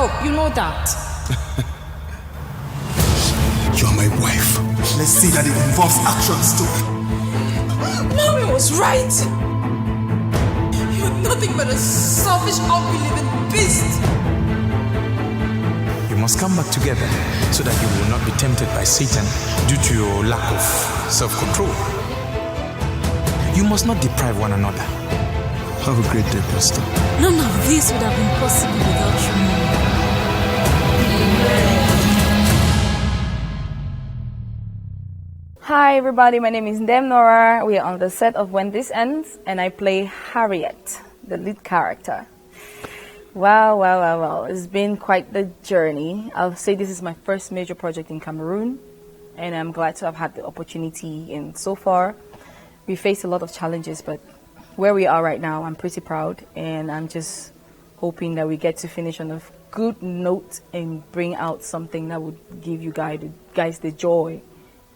help, you know that. You're my wife. Let's see that it involves actions too. Mommy was right. You're nothing but a selfish, unbelieving beast. You must come back together so that you will not be tempted by Satan due to your lack of self-control. You must not deprive one another. Have a great day, Pastor. None of this would have been possible without you, Mom. Hi everybody, my name is Ndem Nora. We are on the set of When This Ends and I play Harriet, the lead character. Wow. It's been quite the journey. I'll say this is my first major project in Cameroon and I'm glad to have had the opportunity, and so far we faced a lot of challenges, but where we are right now, I'm pretty proud, and I'm just hoping that we get to finish on a good note and bring out something that would give you guys the joy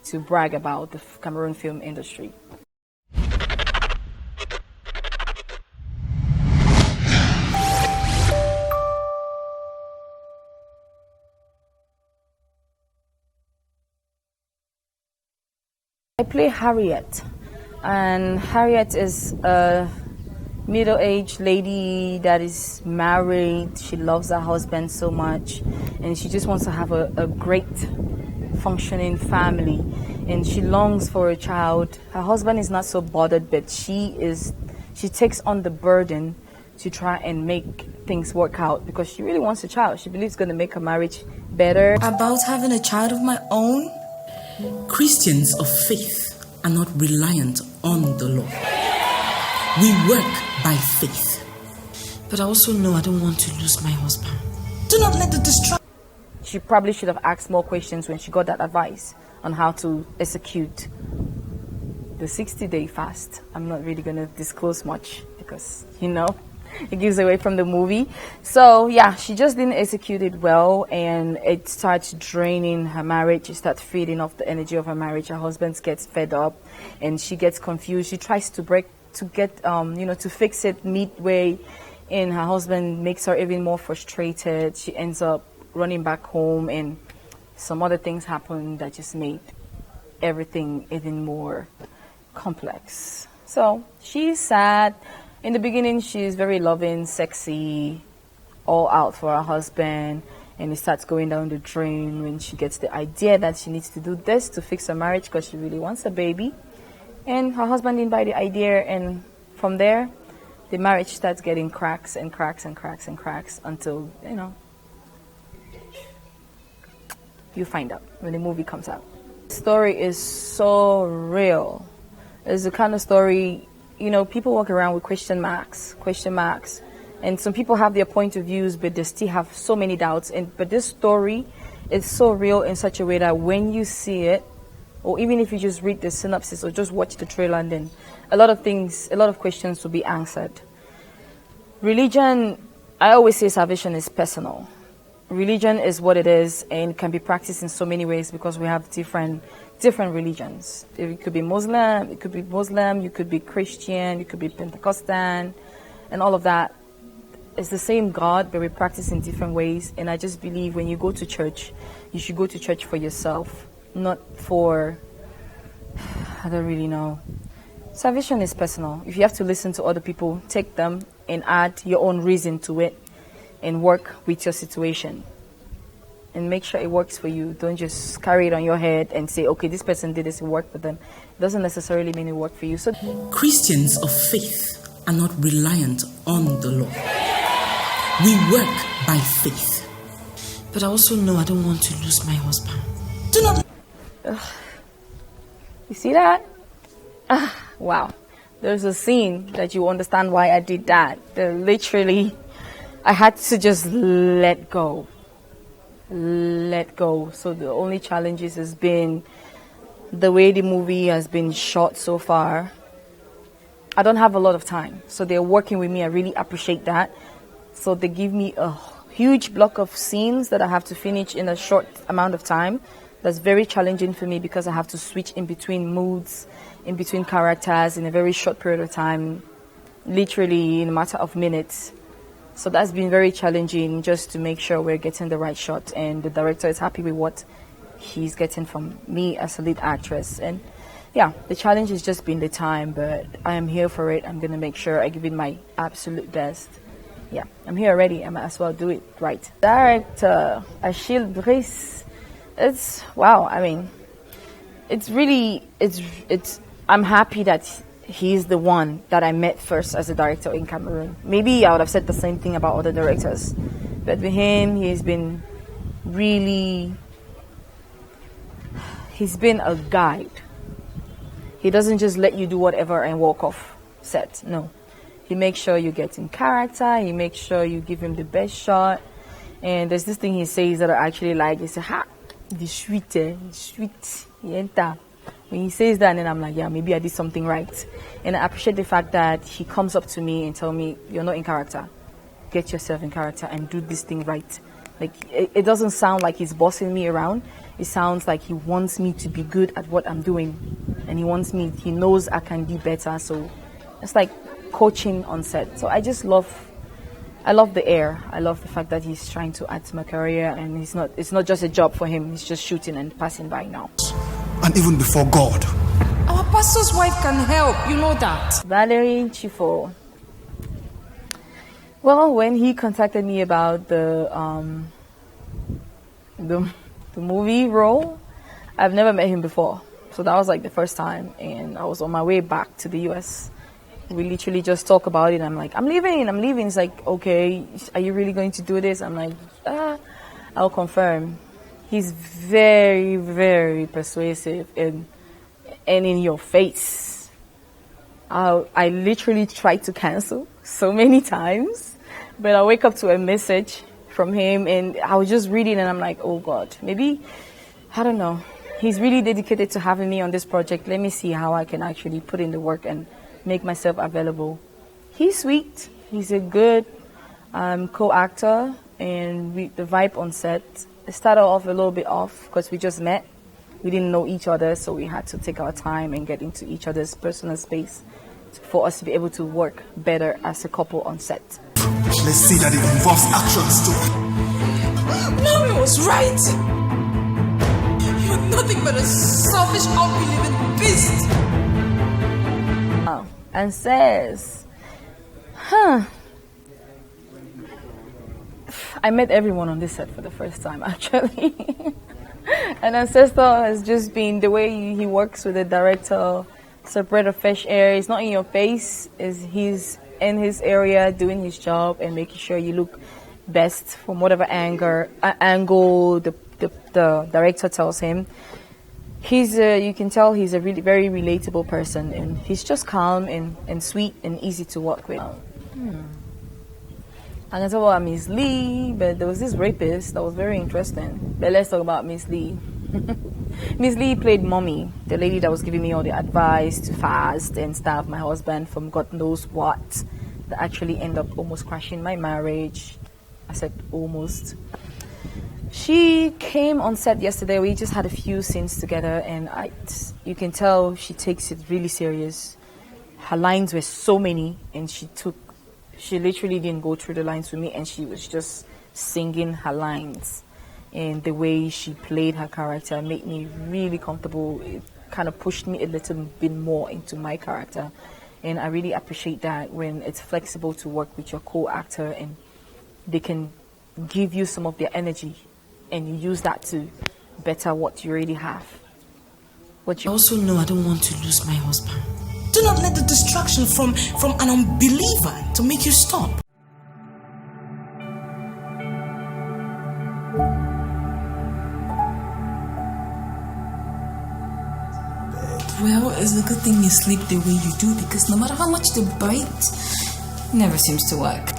to brag about the Cameroon film industry. I play Harriet, and Harriet is a middle-aged lady that is married. She loves her husband so much, and she just wants to have a great functioning family, and she longs for a child. Her husband is not so bothered, but she takes on the burden to try and make things work out because she really wants a child. She believes it's going to make her marriage better. About having a child of my own? Christians of faith are not reliant on the law. We work by faith. But I also know I don't want to lose my husband. Do not let the distraction. She probably should have asked more questions when she got that advice on how to execute the 60-day fast. I'm not really going to disclose much because, it gives away from the movie. So, yeah, she just didn't execute it well, and it starts draining her marriage. It starts feeding off the energy of her marriage. Her husband gets fed up, and she gets confused. She tries to to fix it midway, and her husband makes her even more frustrated. She ends up running back home, and some other things happen that just made everything even more complex. So she's sad. In the beginning, she's very loving, sexy, all out for her husband, and it starts going down the drain when she gets the idea that she needs to do this to fix her marriage because she really wants a baby. And her husband didn't buy the idea, and from there, the marriage starts getting cracks and cracks and cracks and cracks until, you find out when the movie comes out. The story is so real. It's the kind of story, people walk around with question marks, and some people have their point of views, but they still have so many doubts. But this story is so real in such a way that when you see it, or even if you just read the synopsis or just watch the trailer, and then a lot of questions will be answered. Religion, I always say salvation is personal. Religion is what it is and can be practiced in so many ways because we have different religions. It could be Muslim, you could be Christian, you could be Pentecostal, and all of that. It's the same God, but we practice in different ways. And I just believe when you go to church, you should go to church for yourself, not for, I don't really know. Salvation is personal. If you have to listen to other people, take them and add your own reason to it and work with your situation. And make sure it works for you. Don't just carry it on your head and say, okay, this person did this, it worked for them. It doesn't necessarily mean it worked for you. So Christians of faith are not reliant on the law. We work by faith. But I also know I don't want to lose my husband. Do not. You see that? Wow. There's a scene that you understand why I did that. Literally, I had to just let go. So the only challenges has been the way the movie has been shot so far. I don't have a lot of time, so they're working with me. I really appreciate that. So they give me a huge block of scenes that I have to finish in a short amount of time. That's very challenging for me because I have to switch in between moods, in between characters in a very short period of time, literally in a matter of minutes. So that's been very challenging, just to make sure we're getting the right shot, and the director is happy with what he's getting from me as a lead actress. And yeah, the challenge has just been the time, but I am here for it. I'm going to make sure I give it my absolute best. Yeah, I'm here already. I might as well do it right. Director Achille, Brice. It's wow. I mean, it's really I'm happy that he's the one that I met first as a director in Cameroon. Maybe I would have said the same thing about other directors, but with him, he's been a guide. He doesn't just let you do whatever and walk off set. No. He makes sure you get in character. He makes sure you give him the best shot. And there's this thing he says that I actually like. He says, "Ha, the sweet. When he says that, and then I'm like, yeah, maybe I did something right. And I appreciate the fact that he comes up to me and tell me, you're not in character. Get yourself in character and do this thing right. Like, it doesn't sound like he's bossing me around. It sounds like he wants me to be good at what I'm doing. And he knows I can do better. So it's like coaching on set. So I love the air. I love the fact that he's trying to add to my career, and it's not just a job for him. He's just shooting and passing by now. And even before God. Our pastor's wife can help, you know that. Valery Nchifor. Well, when he contacted me about the movie role, I've never met him before. So that was like the first time, and I was on my way back to the US. We literally just talk about it. I'm like, I'm leaving. It's like, okay, are you really going to do this? I'm like, I'll confirm. He's very, very persuasive and in your face. I literally tried to cancel so many times, but I wake up to a message from him, and I was just reading, and I'm like, oh God, maybe, I don't know. He's really dedicated to having me on this project. Let me see how I can actually put in the work and make myself available. He's sweet. He's a good co-actor, and the vibe on set, it started off a little bit off because we just met. We didn't know each other, so we had to take our time and get into each other's personal space for us to be able to work better as a couple on set. Let's see that it involves actions too. Mommy was right. You're nothing but a selfish, unbelieving beast. And says, I met everyone on this set for the first time, actually. And Ancestor has just been the way he works with the director. It's a breath of fresh air. He's not in your face. He's in his area doing his job and making sure you look best from whatever angle the director tells him. You can tell he's a really very relatable person, and he's just calm and sweet and easy to work with. I can talk about Miss Lee, but there was this rapist that was very interesting. But let's talk about Miss Lee. Miss Lee played Mommy, the lady that was giving me all the advice to fast and starve my husband from God knows what, that actually ended up almost crashing my marriage. I said almost. She came on set yesterday. We just had a few scenes together, and you can tell she takes it really serious. Her lines were so many, and she literally didn't go through the lines with me, and she was just singing her lines. And the way she played her character made me really comfortable. It kind of pushed me a little bit more into my character. And I really appreciate that when it's flexible to work with your co-actor and they can give you some of their energy and you use that to better what you already have. I also know I don't want to lose my husband. Do not let the distraction from an unbeliever to make you stop. Well, it's a good thing you sleep the way you do, because no matter how much they bite, it never seems to work.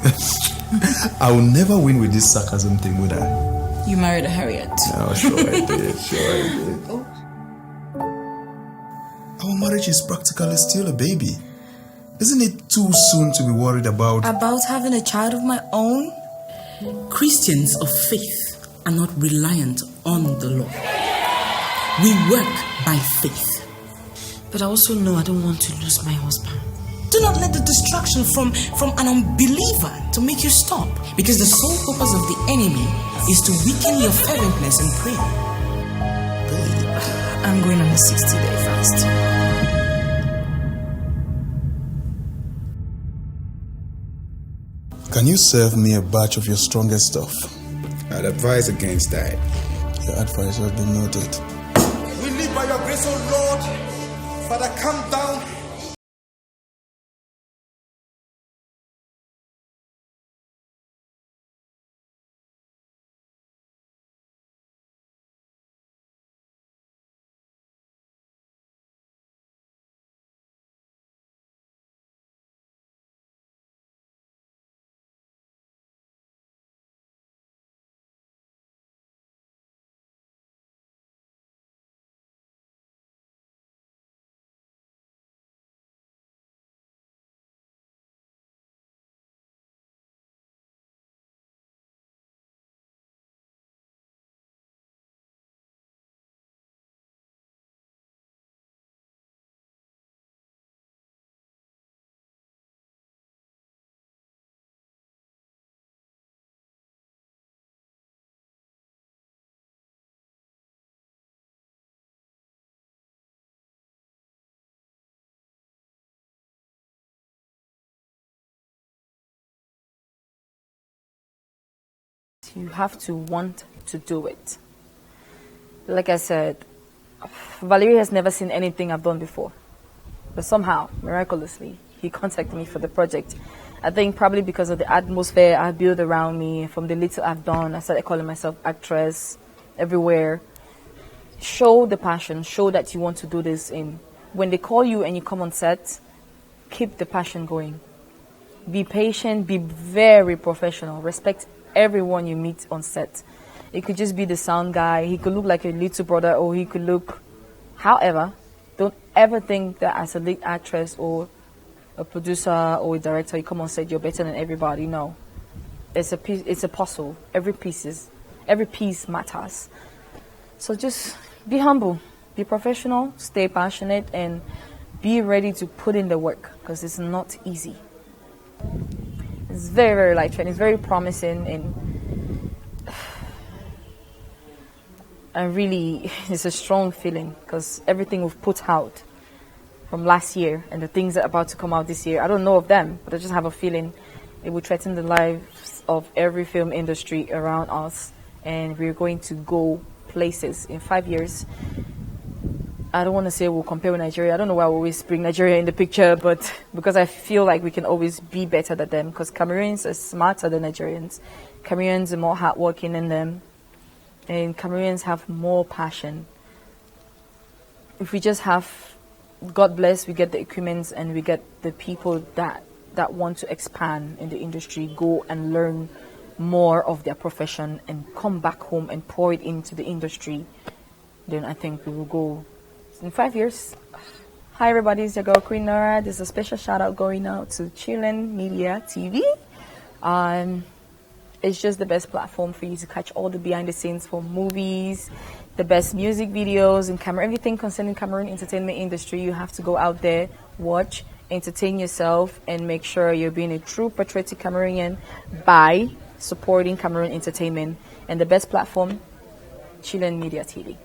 I will never win with this sarcasm thing, would I? You married a Harriet. No, sure I did. Oh. Our marriage is practically still a baby. Isn't it too soon to be worried about having a child of my own? Christians of faith are not reliant on the law. We work by faith. But I also know I don't want to lose my husband. Do Do not let the distraction from an unbeliever to make you stop. Because the sole purpose of the enemy is to weaken your ferventness in prayer. Babe, I'm going on a 60-day fast. Can you serve me a batch of your strongest stuff? I'd advise against that. Your advice has been noted. We live by your grace, O Lord. Father, come down. You have to want to do it. Like I said, Valery has never seen anything I've done before. But somehow, miraculously, he contacted me for the project. I think probably because of the atmosphere I built around me, from the little I've done, I started calling myself actress everywhere. Show the passion, show that you want to do this. When they call you and you come on set, keep the passion going. Be patient, be very professional, respect everyone you meet on set. It could just be the sound guy, he could look like a little brother, or he could look however. Don't ever think that as a lead actress or a producer or a director, you come on set, you're better than everybody. No. It's a piece, it's a puzzle. Every piece matters. So just be humble, be professional, stay passionate, and be ready to put in the work, because it's not easy. It's very, very light-training. It's very promising, and really, it's a strong feeling, because everything we've put out from last year and the things that are about to come out this year, I don't know of them, but I just have a feeling it will threaten the lives of every film industry around us, and we're going to go places in 5 years. I don't want to say we'll compare with Nigeria. I don't know why I always bring Nigeria in the picture, but because I feel like we can always be better than them, because Cameroonians are smarter than Nigerians. Cameroonians are more hardworking than them, and Cameroonians have more passion. If we just have, God bless, we get the equipment and we get the people that want to expand in the industry, go and learn more of their profession and come back home and pour it into the industry, then I think we will go in 5 years. Hi everybody, it's your girl Queen Nora. There's a special shout out going out to Chillen Media TV. It's just the best platform for you to catch all the behind the scenes for movies, the best music videos in Cameroon, everything concerning Cameroon entertainment industry. You have to go out there, watch, entertain yourself, and make sure you're being a true patriotic Cameroonian by supporting Cameroon entertainment. And the best platform, Chillen Media TV.